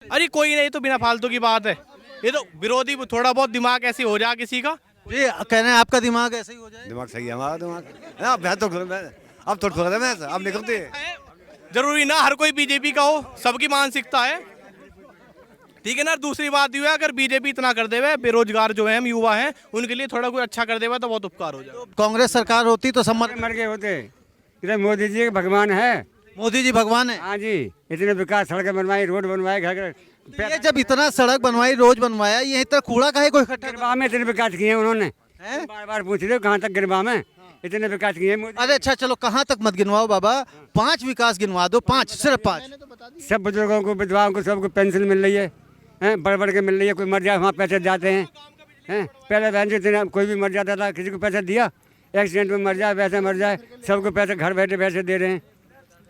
अरे कोई नहीं, तो बिना फालतू की बात है। ये तो विरोधी थोड़ा बहुत दिमाग ऐसे हो जाए किसी का। ये कह रहे हैं आपका दिमाग ऐसे ही हो जाए। दिमाग सही है हमारा दिमाग। अब मैं तो अब थोड़ा थोड़ा मैं अब निकलती है। जरूरी ना हर कोई बीजेपी का हो, सबकी मानसिकता है, ठीक है ना। दूसरी बात ये है, अगर बीजेपी इतना कर देवे, बेरोजगार जो है हम युवा हैं उनके लिए थोड़ा कोई अच्छा कर देवा तो बहुत उपकार हो जाए। कांग्रेस सरकार होती तो सब मर गए होते। इधर मोदी जी भगवान है। मोदी जी भगवान है। हाँ जी, इतने विकास, सड़कें बनवाई, रोड बनवाए, घर तो ये जब इतना सड़क बनवाई, रोज बनवाया, ये इतना कूड़ा काहे को इकट्ठा गिरवा में इतने विकास किए उन्होंने। हैं? बार बार पूछ रहे हो कहाँ तक गिरवा में इतने विकास किए मोदी। अरे अच्छा चलो, कहाँ तक मत गिनवाओ बाबा, 5 विकास गिनवा दो, 5, सिर्फ 5। सब बुजुर्गों को, विधवाओं को, सबको पेंशन मिल रही है, हैं, बढ़ बढ़ के मिल रही है। कोई मर जाए वहाँ पैसे जाते हैं, हैं। पहले बहन जी कोई भी मर जाता था, किसी को पैसा दिया, एक्सीडेंट में मर जाए, वैसे मर जाए, सबको पैसे घर बैठे पैसे दे रहे हैं।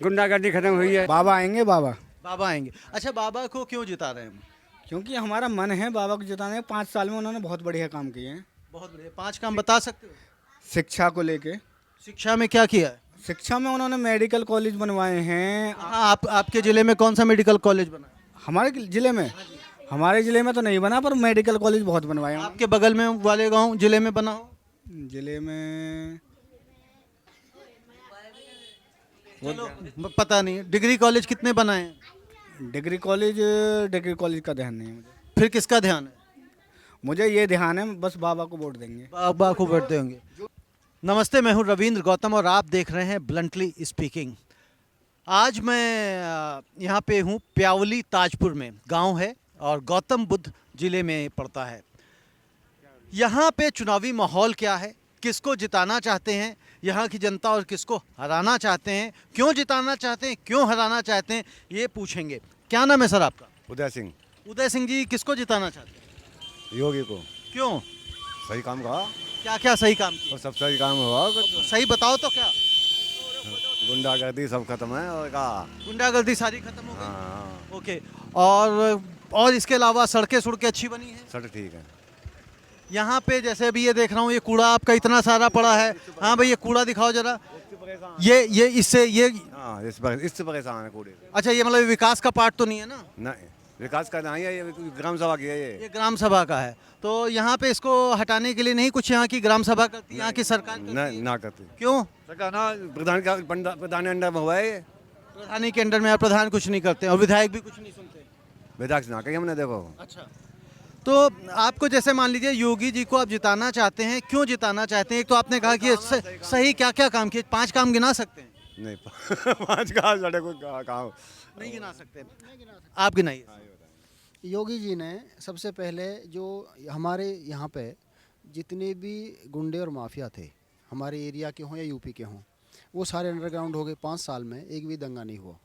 गुंडागर्दी खत्म हुई है। बाबा आएंगे बाबा, बाबा आएंगे। अच्छा, बाबा को क्यों जिता रहे हैं हम? क्योंकि हमारा मन है बाबा को जिताने। 5 साल में उन्होंने बहुत बढ़िया काम किए हैं। बहुत बढ़िया। 5 काम बता सकते हो? शिक्षा को लेके, शिक्षा में क्या किया है? शिक्षा में उन्होंने मेडिकल कॉलेज बनवाए हैं। हाँ, आपके जिले में कौन सा मेडिकल कॉलेज बना है? हमारे जिले में तो नहीं बना, पर मेडिकल कॉलेज बहुत बनवाए हैं। आपके बगल में वाले गांव जिले में बना हो? जिले में पता नहीं। डिग्री कॉलेज कितने बनाए हैं? डिग्री कॉलेज का ध्यान नहीं है मुझे। फिर किसका ध्यान है? मुझे ये ध्यान है, बस बाबा को वोट देंगे। बाबा को वोट देंगे। नमस्ते, मैं हूं रविंद्र गौतम और आप देख रहे हैं ब्लंटली स्पीकिंग। आज मैं यहाँ पे हूँ प्यावली ताजपुर में, गांव है और गौतम बुद्ध जिले में पड़ता है। यहाँ पे चुनावी माहौल क्या है, किसको जिताना चाहते हैं यहाँ की जनता और किसको हराना चाहते हैं, क्यों जिताना चाहते हैं, क्यों हराना चाहते हैं, ये पूछेंगे। क्या नाम है सर आपका? उदय सिंह। उदय सिंह जी, किसको जिताना चाहते हैं? योगी को। क्यों? सही काम कहा क्या क्या सही काम किया? और सब सही काम हुआ। सही बताओ तो। क्या गुंडागर्दी सब खत्म है और कहा गुंडागर्दी सारी खत्म हो गई? हाँ, ओके। और इसके अलावा सड़कें अच्छी बनी हैं? सब ठीक है। यहाँ पे जैसे अभी ये देख रहा हूँ, ये कूड़ा आपका इतना सारा पड़ा है। हाँ भाई, ये कूड़ा दिखाओ जरा। ये इससे ये हाँ, इससे परेशान है कूड़े। अच्छा, ये मतलब विकास का पार्ट तो नहीं है ना? नहीं, विकास का नहीं है, ये ग्राम सभा की है। ये ग्राम सभा का है। तो यहाँ पे इसको हटाने के लिए नहीं कुछ यहाँ की ग्राम सभा करती है, यहाँ की सरकार करती है? ना करती। क्यों? सरकार ना, प्रधान अंडर में हुआ है ये। प्रधानी के अंडर में प्रधान कुछ नहीं करते और विधायक भी कुछ नहीं सुनते। विधायक से ना कही हमने, देखो। अच्छा, तो आपको जैसे मान लीजिए योगी जी को आप जिताना चाहते हैं, क्यों जिताना चाहते हैं? एक तो आपने कहा कि सही क्या क्या काम किए, 5 काम गिना सकते हैं? नहीं 5 का लड़े को काम नहीं गिना सकते। आप गिनाइए। योगी जी ने सबसे पहले जो हमारे यहाँ पे जितने भी गुंडे और माफिया थे, हमारे एरिया के हों या यूपी के हों, वो सारे अंडरग्राउंड हो गए। 5 साल में एक भी दंगा नहीं हुआ।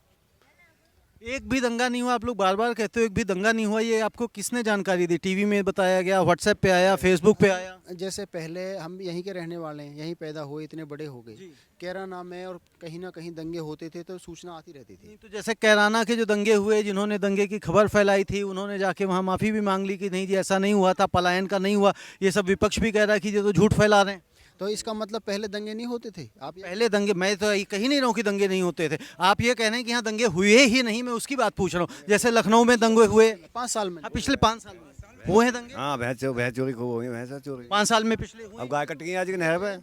एक भी दंगा नहीं हुआ? आप लोग बार बार कहते हो एक भी दंगा नहीं हुआ, ये आपको किसने जानकारी दी? टीवी में बताया गया, व्हाट्सएप पे आया, फेसबुक पे आया? जैसे पहले हम यहीं के रहने वाले हैं, यहीं पैदा हुए, इतने बड़े हो गए। कैराना में और कहीं ना कहीं दंगे होते थे तो सूचना आती रहती थी। तो जैसे कैराना के जो दंगे हुए, जिन्होंने दंगे की खबर फैलाई थी, उन्होंने जाके वहाँ माफ़ी भी मांग ली कि नहीं जी ऐसा नहीं हुआ था, पलायन का नहीं हुआ। ये सब विपक्ष भी कह रहा है कि ये तो झूठ फैला रहे हैं। तो इसका मतलब पहले दंगे नहीं होते थे? आप पहले दंगे, मैं तो कहीं नहीं रहा हूँ कि दंगे नहीं होते थे। आप ये कह रहे हैं कि यहाँ दंगे हुए ही नहीं, मैं उसकी बात पूछ रहा हूँ। जैसे लखनऊ में दंगे हुए 5 साल में। पिछले 5 साल में हुए हैं दंगे? हाँ, भैंस चोरी खूब हो गई, भैंस चोरी 5 साल में पिछले हुए। अब गाय कट गई आज की नहर पे।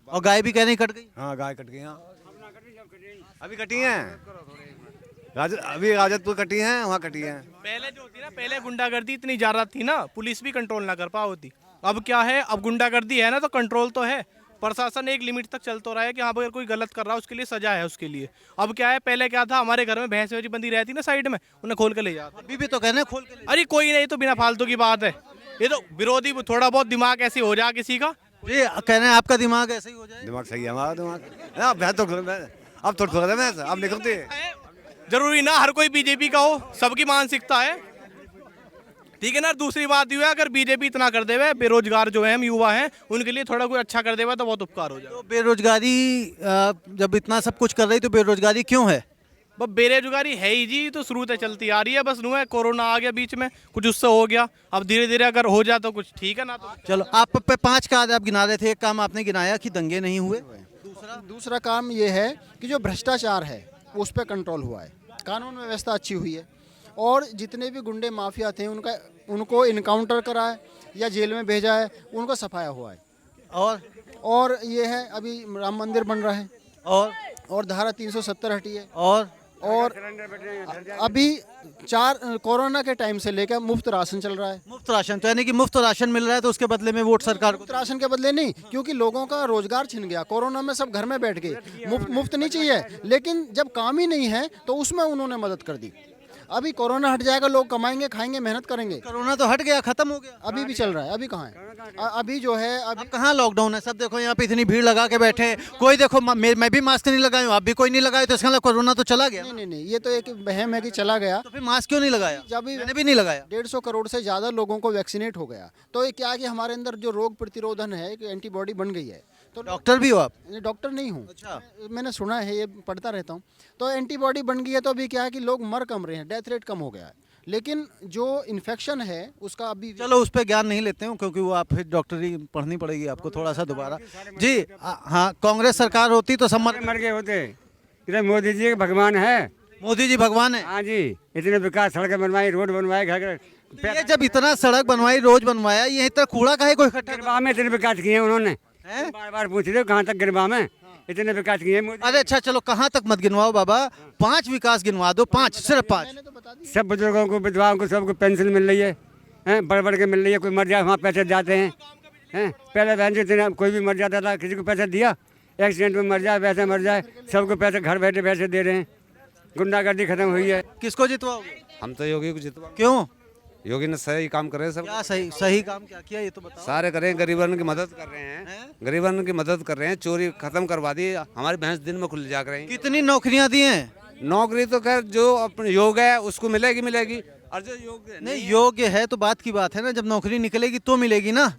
और गाय भी कह रही कट गई। हाँ, गाय कट गई। अभी कटी हैं, अभी राजतपुर कटी हैं, वहाँ कटी हैं। पहले जो होती ना, पहले गुंडागर्दी इतनी ज्यादा थी ना, पुलिस भी कंट्रोल ना कर पा होती। अब क्या है, अब गुंडागर्दी है ना तो कंट्रोल तो है। प्रशासन एक लिमिट तक चल तो रहा है कि हाँ, अगर कोई गलत कर रहा है उसके लिए सजा है उसके लिए। अब क्या है, पहले क्या था, हमारे घर में भैंस वेंस बंदी रहती ना साइड में, उन्हें खोल के ले जाते। अभी भी तो कहना है खोल के ले। अरे कोई नहीं, तो बिना फालतू की बात है। ये तो विरोधी थोड़ा बहुत दिमाग ऐसे हो जाए किसी का। ये कह रहे हैं आपका दिमाग ऐसे ही हो जाए। दिमाग सही है हमारा दिमाग। अब थोड़ा थोड़ा मैं अब निकलती है। जरूरी ना हर कोई बीजेपी का हो, सबकी मानसिकता है, ठीक है ना। दूसरी बात ये है, अगर बीजेपी इतना कर देवे, बेरोजगार जो है हम युवा हैं उनके लिए थोड़ा कोई अच्छा कर देवा तो बहुत उपकार हो जाए। तो बेरोजगारी जब इतना सब कुछ कर रही तो बेरोजगारी क्यों है? बस बेरोजगारी है ही जी, तो शुरू से चलती आ रही है। बस नु है, कोरोना आ गया बीच में, कुछ उससे हो गया। अब धीरे धीरे अगर हो जाए तो कुछ ठीक है ना। तो चलो, आप पे 5 का आप गिना रहे थे, एक काम आपने गिनाया कि दंगे नहीं हुए। दूसरा काम ये है कि जो भ्रष्टाचार है उस पर कंट्रोल हुआ है, कानून व्यवस्था अच्छी हुई है। और जितने भी गुंडे माफिया थे उनको इनकाउंटर करा है या जेल में भेजा है, उनको सफाया हुआ है। और ये है अभी राम मंदिर बन रहा है और धारा 370 हटी है और अभी कोरोना के टाइम से लेकर मुफ्त राशन चल रहा है। मुफ्त राशन, तो यानी कि मुफ्त राशन मिल रहा है तो उसके बदले में वोट सरकार को। मुफ्त राशन के बदले नहीं, क्योंकि लोगों का रोजगार छिन गया कोरोना में, सब घर में बैठ गए। मुफ्त नहीं चाहिए, लेकिन जब काम ही नहीं है तो उसमें उन्होंने मदद कर दी। अभी कोरोना हट जाएगा, लोग कमाएंगे, खाएंगे, मेहनत करेंगे। कोरोना तो हट गया, खत्म हो गया, अभी भी चल रहा है। अभी कहाँ है? अभी जो है अब कहाँ लॉकडाउन है? सब देखो यहाँ पे इतनी भीड़ लगा के बैठे हैं, कोई देखो मैं भी मास्क नहीं लगाया हूँ, आप भी कोई नहीं लगाए, तो इसका मतलब कोरोना तो चला गया। नहीं, ये तो एक वहम है कि चला गया। तो फिर मास्क क्यों नहीं लगाया? जब मैंने भी नहीं लगाया। 150 करोड़ से ज्यादा लोगों को वैक्सीनेट हो गया, तो ये क्या कि हमारे अंदर जो रोग प्रतिरोधन है, एक एंटीबॉडी बन गई है। तो डॉक्टर भी हो आप? डॉक्टर नहीं हूँ। अच्छा। मैंने सुना है, ये पढ़ता रहता हूँ। तो एंटीबॉडी बन गई है, तो अभी क्या है कि लोग मर कम रहे हैं, डेथ रेट कम हो गया है। लेकिन जो इन्फेक्शन है उसका अभी चलो उस पर ज्ञान नहीं लेते हूँ, क्योंकि वो आप फिर डॉक्टरी पढ़नी पड़ेगी आपको थोड़ा सा दोबारा। जी हाँ, कांग्रेस सरकार होती तो सब मर गए होते। इधर मोदी जी भगवान है। मोदी जी भगवान है। हाँ जी, इतने विकास, सड़कें बनवाई, रोड बनवाए, घर ये जब इतना सड़क बनवाई, रोड बनवाया, ये इतना कूड़ा काहे को इकट्ठा? गिरवा में इतने विकास किए हैं उन्होंने। बार बार पूछ रहे हो कहाँ तक गिरवा में इतने विकास किए हैं। अरे अच्छा चलो, कहाँ तक मत गिनवाओ बाबा, 5 विकास गिनवा दो, 5, सिर्फ 5। सब बुजुर्गों को, विधवाओं को, सबको पेंशन मिल रही है, बढ़ बढ़ के मिल रही है। कोई मर जाए वहाँ पैसे जाते हैं। पहले बहन जी इतने कोई भी मर जाता था, किसी को पैसा दिया, एक्सीडेंट में मर जाए, वैसे मर जाए, सबको पैसे घर बैठे पैसे दे रहे हैं। गुंडागर्दी खत्म हुई है। किसको जितवाओगे? हम तो योगी को जितवा। क्यों? योगी ने सही काम करे सब। क्या सही काम क्या किया, ये तो बताओ। सारे करें, गरीबन की मदद कर रहे हैं, गरीबन की मदद कर रहे हैं। चोरी खत्म करवा दी, हमारी भैंस दिन में खुल जा रही। कितनी नौकरियां दी हैं? नौकरी तो खैर जो अपने योग्य है उसको मिलेगी, और जो योग्य नहीं योग्य है तो बात की बात है ना, जब नौकरी निकलेगी तो मिलेगी ना।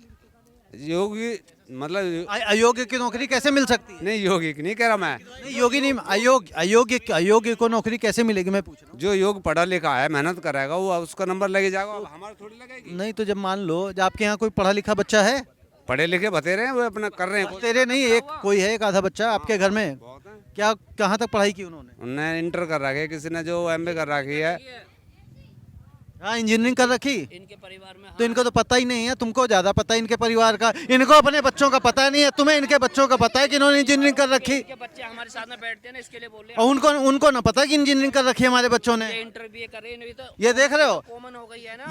योगी मतलब अयोग्य की नौकरी कैसे मिल सकती है? नहीं, योगी की नहीं कह रहा मैं। नहीं योगी नहीं, अयोग्य को नौकरी कैसे मिलेगी मैं पूछ रहा हूँ। जो योग पढ़ा लिखा है, मेहनत करेगा, वो उसका नंबर लगे जाएगा। अब हमारा थोड़ी लगेगी। नहीं तो जब मान लो जब आपके यहाँ कोई पढ़ा लिखा बच्चा है, पढ़े लिखे बतेरे हैं, वो अपना कर रहे हैं। तेरे नहीं, कोई है एक आधा बच्चा आपके घर में, क्या कहाँ तक पढ़ाई की उन्होंने? उन्होंने इंटर कर रखी है, किसी ने जो एमए कर रखी है। हाँ, इंजीनियरिंग कर रखी। इनके परिवार में तो इनको तो पता ही नहीं है, तुमको ज्यादा पता है इनके परिवार का। इनको अपने बच्चों का पता नहीं है, तुम्हें इनके बच्चों का पता है कि इन्होंने इंजीनियरिंग कर रखी। इनके बच्चे हमारे साथ में बैठते हैं ना, इसके लिए बोल रहे और उनको ना पता कि इंजीनियरिंग कर रखी है हमारे बच्चों ने। हैं। इंटर भी कर रहे हैं, तो ये देख रहे हो, कॉमन हो गई है ना।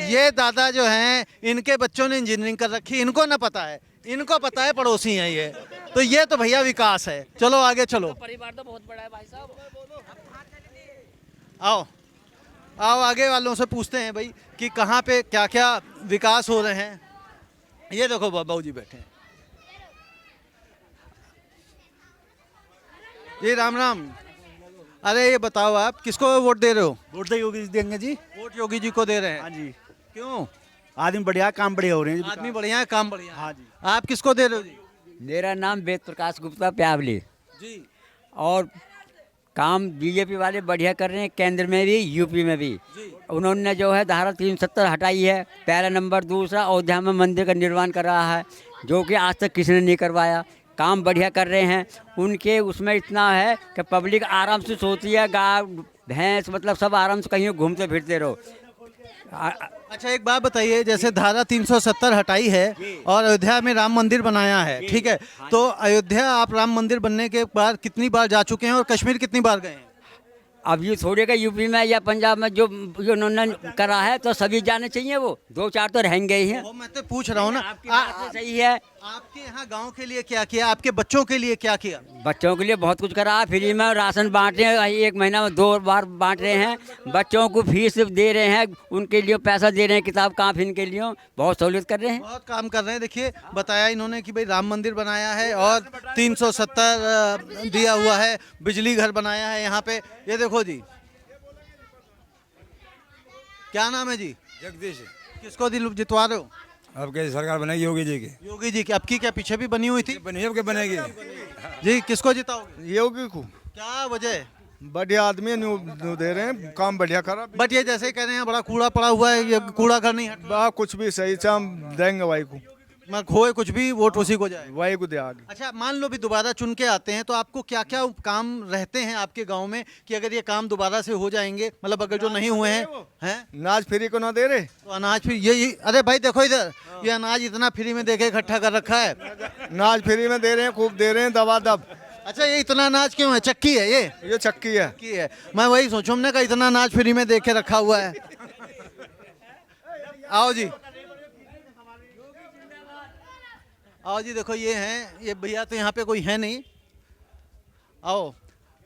ये दादा जो हैं, इनके बच्चों ने इंजीनियरिंग कर रखी, इनको ना पता है, इनको पता है पड़ोसी हैं ये। तो ये तो भैया विकास है। चलो आगे चलो, परिवार तो बहुत बड़ा है भाई साहब। आओ आगे वालों से पूछते हैं भाई कि कहाँ पे क्या क्या विकास हो रहे हैं। ये देखो बाबू जी बैठे हैं। जी राम राम। अरे ये बताओ, आप किसको वोट दे रहे हो? वोट तो योगी जी देंगे जी। वोट योगी जी को दे रहे हैं? हाँ जी, क्यों? आदमी बढ़िया, काम बढ़िया हो रहे हैं जी। आदमी बढ़िया है, काम बढ़िया है। हाँ जी। आप किसको दे रहे हो जी? मेरा नाम वेद प्रकाश गुप्ता प्यावली। जी। और काम बीजेपी वाले बढ़िया कर रहे हैं, केंद्र में भी यूपी में भी। उन्होंने जो है धारा 370 हटाई है, पहला नंबर। दूसरा, अयोध्या में मंदिर का निर्माण कर रहा है, जो कि आज तक किसी ने नहीं करवाया। काम बढ़िया कर रहे हैं। उनके उसमें इतना है कि पब्लिक आराम से सोती है, गाय भैंस मतलब सब आराम से कहीं घूमते फिरते रहो। अच्छा एक बात बताइए, जैसे धारा 370 हटाई है और अयोध्या में राम मंदिर बनाया है, ठीक है, तो अयोध्या आप राम मंदिर बनने के बाद कितनी बार जा चुके हैं और कश्मीर कितनी बार गए हैं? अब ये थोड़े का यूपी में या पंजाब में जो उन्होंने करा है तो सभी जाने चाहिए। वो 2-4 तो रहेंगे ही हैं। वो मैं तो पूछ रहा हूँ ना, आपकी बात तो सही है। आपके यहाँ गांव के लिए क्या किया, आपके बच्चों के लिए क्या किया? बच्चों के लिए बहुत कुछ करा। फ्री में राशन बांट रहे हैं, 1 महीना में 2 बार बांट रहे हैं। बच्चों को फीस दे रहे हैं, उनके लिए पैसा दे रहे हैं, किताब कापी इनके लिए बहुत सहूलियत कर रहे हैं। बहुत काम कर रहे हैं। देखिए बताया इन्होंने कि भाई राम मंदिर बनाया है और 370 दिया हुआ है, बिजली घर बनाया है यहाँ पे। ये देखो जी, क्या नाम है जी? जगदीश। किसको दिल जितवा रहे हो? अब कैसी सरकार बनेगी? योगी जी की। योगी जी की। अब की क्या पीछे भी बनी हुई थी? बनी अब क्या बनेगी? जी किसको जिताओगे? योगी को। क्या वजह? बढ़िया आदमी दे रहे हैं, काम बढ़िया करा। बट ये जैसे कह रहे हैं बड़ा कूड़ा पड़ा हुआ है, ये कूड़ा घर नहीं हट। कुछ भी सही चाम देंगे भाई को। मैं खोए कुछ भी वोट उसी को जाए। वही को त्याग। अच्छा मान लो भी दोबारा चुन के आते हैं तो आपको क्या क्या काम रहते हैं आपके गांव में कि अगर ये काम दोबारा से हो जाएंगे, मतलब अगर जो नहीं हुए हैं नाज फ्री को ना दे रहे। तो अनाज फिर ये अरे भाई देखो इधर, ये अनाज इतना फ्री में देके इकट्ठा कर रखा है। नाज फ्री में दे रहे हैं, खूब दे रहे हैं, दबा दब। अच्छा ये इतना अनाज क्यों है? चक्की है ये चक्की है। चक्की है। मैं वही सोचूं, हमने कहा इतना अनाज फ्री में देके रखा हुआ है। आओ जी, आओ जी, देखो ये हैं, ये भैया तो यहाँ पे कोई है नहीं। आओ,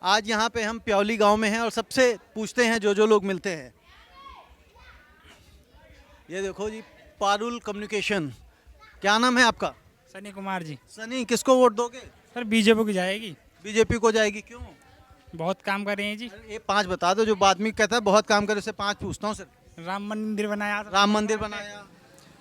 आज यहाँ पे हम प्यावली गांव में हैं और सबसे पूछते हैं जो लोग मिलते हैं। ये देखो जी, पारुल कम्युनिकेशन। क्या नाम है आपका? सनी कुमार जी। सनी, किसको वोट दोगे? सर बीजेपी की जाएगी। बीजेपी को जाएगी, क्यों? बहुत काम कर रहे हैं जी। ये 5 बता दो, जो आदमी कहता है बहुत काम करे उससे 5 पूछता हूँ सर। राम मंदिर बनाया, राम मंदिर बनाया,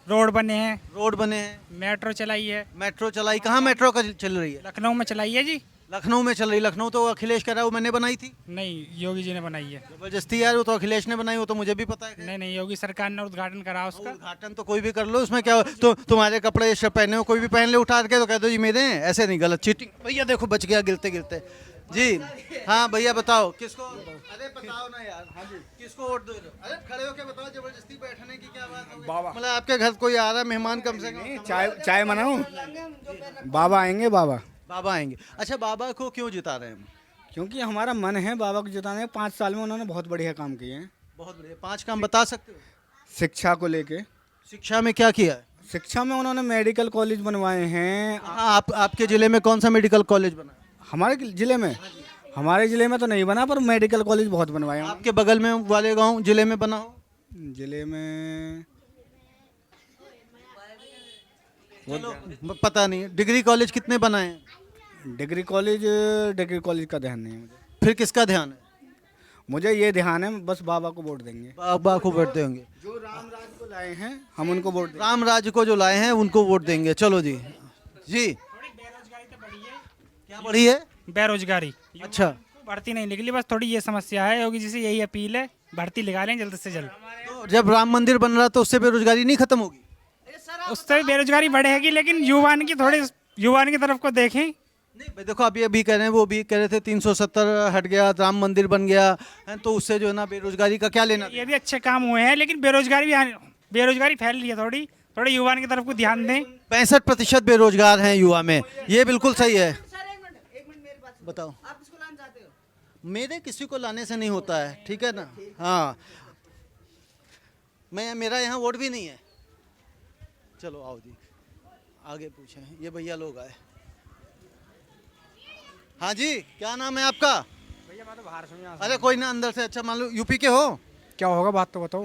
रोड बने हैं, रोड बने हैं, मेट्रो चलाई है, मेट्रो चलाई। कहाँ मेट्रो का चल रही है? लखनऊ में चलाई है जी। लखनऊ में चल रही। लखनऊ तो अखिलेश कह रहा है वो मैंने बनाई थी। नहीं, योगी जी ने बनाई है। जबरदस्ती यार, वो तो अखिलेश ने बनाई, वो तो मुझे भी पता है। नहीं नहीं, योगी सरकार ने उद्घाटन करा उसका। उद्घाटन तो कोई भी कर लो, उसमें क्या हो? तो तुम्हारे कपड़े शर्ट पहने हो, कोई भी पहन ले उठा के तो कह दो जी मेरे हैं, ऐसे नहीं, गलत चीटिंग। भैया देखो बच गया गिरते गिरते जी। हाँ भैया बताओ किसको? अरे बताओ ना यार। हाँ जी, किसको वोट दो? अरे खड़े होके बताओ, जबरदस्ती बैठने की क्या बात हो गई? बाबा। मतलब आपके घर कोई आ रहा है मेहमान, कम से कम चाय बनाऊं? बाबा आएंगे, बाबा। बाबा आएंगे। अच्छा बाबा को क्यों जिता रहे हैं? क्योंकि हमारा मन है बाबा को जिताने। 5 साल में उन्होंने बहुत बढ़िया काम किए हैं। बहुत बढ़िया। 5 काम बता सकते हो? शिक्षा को लेके। शिक्षा में क्या किया है? शिक्षा में उन्होंने मेडिकल कॉलेज बनवाए हैं। हाँ, आपके जिले में कौन सा मेडिकल कॉलेज बना? हमारे जिले में, हमारे जिले में तो नहीं बना, पर मेडिकल कॉलेज बहुत बनवाए हैं। आपके बगल में वाले गांव जिले में बना हो? जिले में पता नहीं। डिग्री कॉलेज कितने बनाए हैं? डिग्री कॉलेज का ध्यान नहीं है मुझे। फिर किसका ध्यान है? मुझे ये ध्यान है बस बाबा को वोट देंगे। बाबा को वोट देंगे। जो राम राज को लाए हैं हम उनको वोट देंगे। राम राज्य को जो लाए हैं उनको वोट देंगे। चलो जी। जी बेरोजगारी तो बढ़ी है। क्या बढ़ी है? बेरोजगारी। अच्छा, भर्ती नहीं निकली, बस थोड़ी ये समस्या है। योगी जी से यही अपील है, भर्ती निकालें जल्द से जल्द। तो जब राम मंदिर बन रहा तो उससे बेरोजगारी नहीं खत्म होगी? उससे भी बेरोजगारी बढ़ेगी, लेकिन युवान की थोड़ी युवान की तरफ को देखें। नहीं भाई देखो, अभी कह रहे हैं, वो भी कह रहे थे 370 हट गया, राम मंदिर बन गया है, तो उससे जो है ना बेरोजगारी का क्या लेना? ये भी अच्छे काम हुए हैं, लेकिन बेरोजगारी फैल रही है। थोड़ी युवान की तरफ को ध्यान दें। 65% बेरोजगार हैं युवा में, ये बिल्कुल सही है। बताओ, आप किसको लाना चाहते हो? मेरे किसी को लाने से नहीं होता है, ठीक है ना। हाँ, मेरा यहाँ वोट भी नहीं है। चलो आओ जी, आगे पूछें। ये भैया लोग आए। हाँ जी, क्या नाम है आपका? भैया मैं तो बाहर से हूं। अरे कोई ना, अंदर से। अच्छा मान लो यूपी के हो? क्या होगा बात तो बताओ।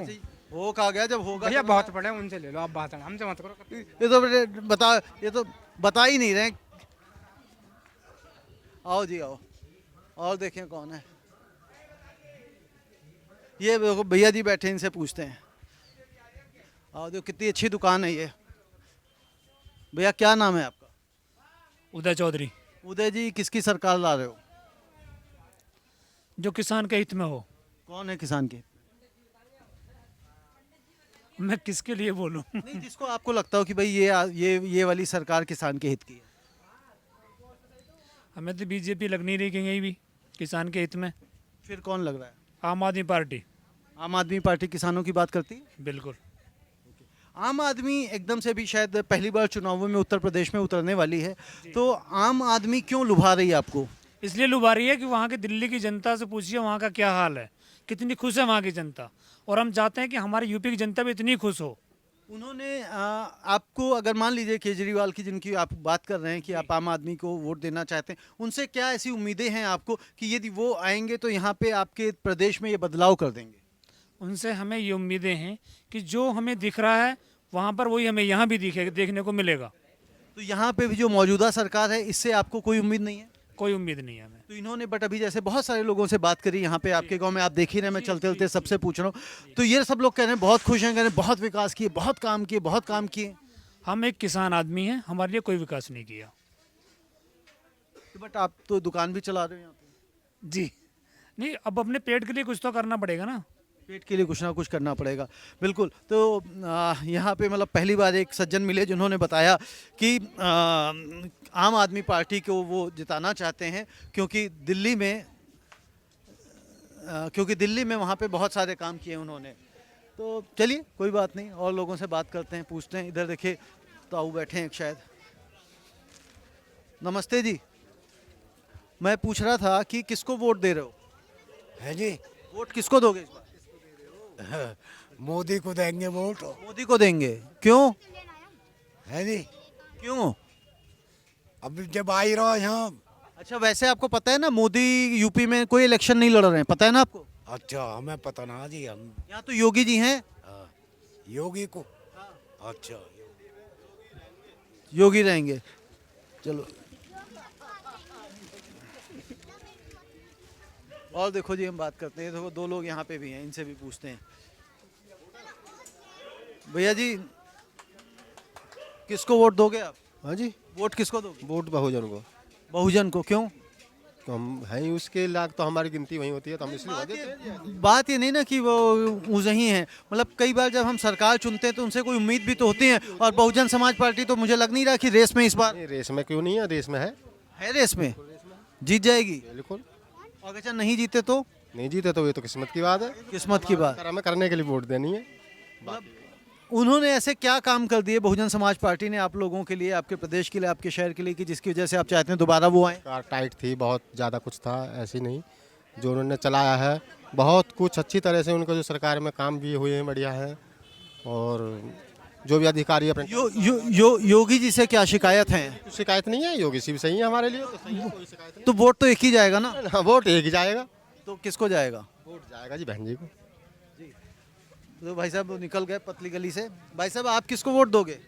हो कहा गया, जब होगा भैया तो बहुत पड़े, उनसे ले लो आप बात, हमसे मत करो। ये तो ये तो बता ही नहीं रहे। आओ जी आओ, और देखें कौन है। ये देखो भैया जी बैठे, इनसे पूछते हैं। आओ देखो कितनी अच्छी दुकान है ये। भैया क्या नाम है आपका? उदय चौधरी। उदय जी, किसकी सरकार ला रहे हो? जो किसान के हित में हो। कौन है किसान के? मैं किसके लिए बोलूं? नहीं, जिसको आपको लगता हो कि भाई ये वाली सरकार किसान के हित की है। हमें तो बीजेपी लग नहीं रही कहीं भी किसान के हित में। फिर कौन लग रहा है? आम आदमी पार्टी। आम आदमी पार्टी किसानों की बात करती है? बिल्कुल। आम आदमी एकदम से भी शायद पहली बार चुनावों में उत्तर प्रदेश में उतरने वाली है, तो आम आदमी क्यों लुभा रही है आपको? इसलिए लुभा रही है कि वहाँ की दिल्ली की जनता से पूछिए वहाँ का क्या हाल है, कितनी खुश है वहाँ की जनता, और हम चाहते हैं कि हमारी यूपी की जनता भी इतनी खुश हो। उन्होंने आपको, अगर मान लीजिए केजरीवाल की जिनकी आप बात कर रहे हैं कि आप आम आदमी को वोट देना चाहते हैं, उनसे क्या ऐसी उम्मीदें हैं आपको कि यदि वो आएंगे तो यहाँ पे आपके प्रदेश में ये बदलाव कर देंगे? उनसे हमें ये उम्मीदें हैं कि जो हमें दिख रहा है वहाँ पर वही हमें यहाँ भी देखने को मिलेगा। तो यहाँ पे भी जो मौजूदा सरकार है, इससे आपको कोई उम्मीद नहीं है? कोई उम्मीद नहीं है हमें। तो इन्होंने, बट अभी जैसे बहुत सारे लोगों से बात करी यहाँ पे आपके गांव में, आप देख ही रहे, मैं चलते चलते सबसे पूछ रहा हूँ, तो ये सब लोग कह रहे हैं बहुत खुश हैं, कह रहे हैं बहुत विकास किए, बहुत काम किए, बहुत काम किए। हम एक किसान आदमी हैं, हमारे लिए कोई विकास नहीं किया। बट आप तो दुकान भी चला रहे हो यहाँ पे। जी नहीं, अब अपने पेट के लिए कुछ तो करना पड़ेगा ना। पेट के लिए कुछ ना कुछ करना पड़ेगा। बिल्कुल। तो यहाँ पे मतलब पहली बार एक सज्जन मिले जिन्होंने बताया कि आम आदमी पार्टी को वो जिताना चाहते हैं क्योंकि दिल्ली में वहाँ पे बहुत सारे काम किए उन्होंने। तो चलिए कोई बात नहीं, और लोगों से बात करते हैं, पूछते हैं। इधर देखिए ताऊ बैठे हैं शायद। नमस्ते जी, मैं पूछ रहा था कि किसको वोट दे रहे हो? है जी। वोट किसको दोगे इस बार? मोदी को देंगे वोट। मोदी को देंगे, क्यों? है जी। क्यों? अब जब आ ही रहा यहाँ। अच्छा, वैसे आपको पता है ना मोदी यूपी में कोई इलेक्शन नहीं लड़ रहे हैं, पता है ना आपको? अच्छा, हमें पता ना जी। हम यहाँ तो योगी जी हैं। योगी को। अच्छा, योगी रहेंगे। चलो, और देखो जी हम बात करते हैं। देखो दो लोग यहाँ पे भी हैं, इनसे भी पूछते हैं। भैया जी, किसको वोट दोगे आप? हाँ जी, वोट किसको दोगे? वोट बहुजन को। बहुजन को, क्यों? तो हम हैं ही उसके लायक, तो हमारी गिनती वहीं होती है, तो हम इसलिए वोट देते हैं। बात ये नहीं ना कि वो उसे ही हैं, मतलब कई बार जब हम सरकार चुनते हैं तो उनसे कोई उम्मीद भी तो होती है। और बहुजन समाज पार्टी तो मुझे लग नहीं रहा कि रेस में इस बार नहीं, रेस में क्यों नहीं है? रेस में है। रेस में जीत जाएगी। बिल्कुल। और अच्छा नहीं जीते तो? नहीं जीते तो ये तो किस्मत की बात है। किस्मत की बात। हमें करने के लिए वोट देनी है। उन्होंने ऐसे क्या काम कर दिए बहुजन समाज पार्टी ने आप लोगों के लिए, आपके प्रदेश के लिए, आपके शहर के लिए, कि जिसकी वजह से आप चाहते हैं दोबारा वो आए? कार टाइट थी, बहुत ज़्यादा कुछ था, ऐसी नहीं। जो उन्होंने चलाया है बहुत कुछ अच्छी तरह से, उनका जो सरकार में काम भी हुए हैं बढ़िया है। और जो भी अधिकारी अपने योगी जी से क्या शिकायत है? शिकायत नहीं है, योगी जी सही है हमारे लिए, तो सही है, कोई शिकायत नहीं। तो वोट तो एक ही जाएगा ना? हाँ, वोट एक ही जाएगा। तो किसको जाएगा? वोट जाएगा जी बहन जी को। तो भाई साहब निकल गए पतली गली से। भाई साहब, आप किसको वोट दोगे?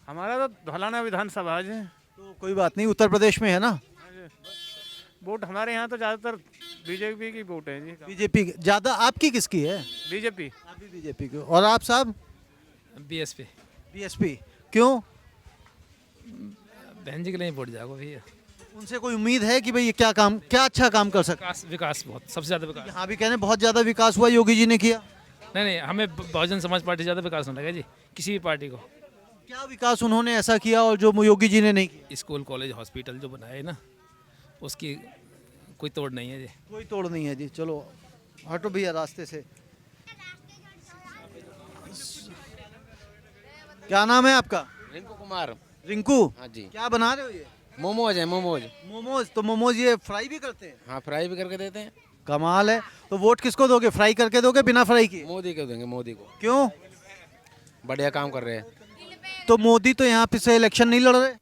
हमारा तो धौलाना विधानसभा है। तो कोई बात नहीं, उत्तर प्रदेश में है ना? वोट हमारे यहाँ तो ज़्यादातर बीजेपी की वोट है जी। बीजेपी ज़्यादा। आपकी किसकी है? बीजेपी। आप भी बीजेपी की। और आप साहब? बीएसपी। बीएसपी, क्यों? बहन जी के लिए वोट जाएगा भैया। उनसे कोई उम्मीद है कि भाई ये क्या अच्छा काम कर सकते? विकास बहुत, सबसे ज़्यादा विकास। यहाँ भी कह रहे हैं बहुत ज़्यादा विकास हुआ योगी जी ने किया। नहीं, हमें बहुजन समाज पार्टी ज़्यादा विकास नहीं लगा जी, किसी भी पार्टी को। क्या विकास उन्होंने ऐसा किया और जो योगी जी ने नहीं किया? स्कूल, कॉलेज, हॉस्पिटल जो बनाए ना, उसकी कोई तोड़ नहीं है जी। कोई तोड़ नहीं है जी। चलो हटो भैया रास्ते से। क्या नाम है आपका? रिंकू कुमार। रिंकू। हाँ जी। क्या बना रहे हो ये? मोमोज है, मोमोज। मोमोज। तो मोमोज ये फ्राई भी करते हैं? हाँ, फ्राई भी करके देते हैं। कमाल है। तो वोट किसको दोगे? फ्राई करके दोगे बिना फ्राई किए? मोदी को देंगे, मोदी को। क्यों? बढ़िया काम कर रहे हैं। तो मोदी तो यहाँ पे से इलेक्शन नहीं लड़ रहे?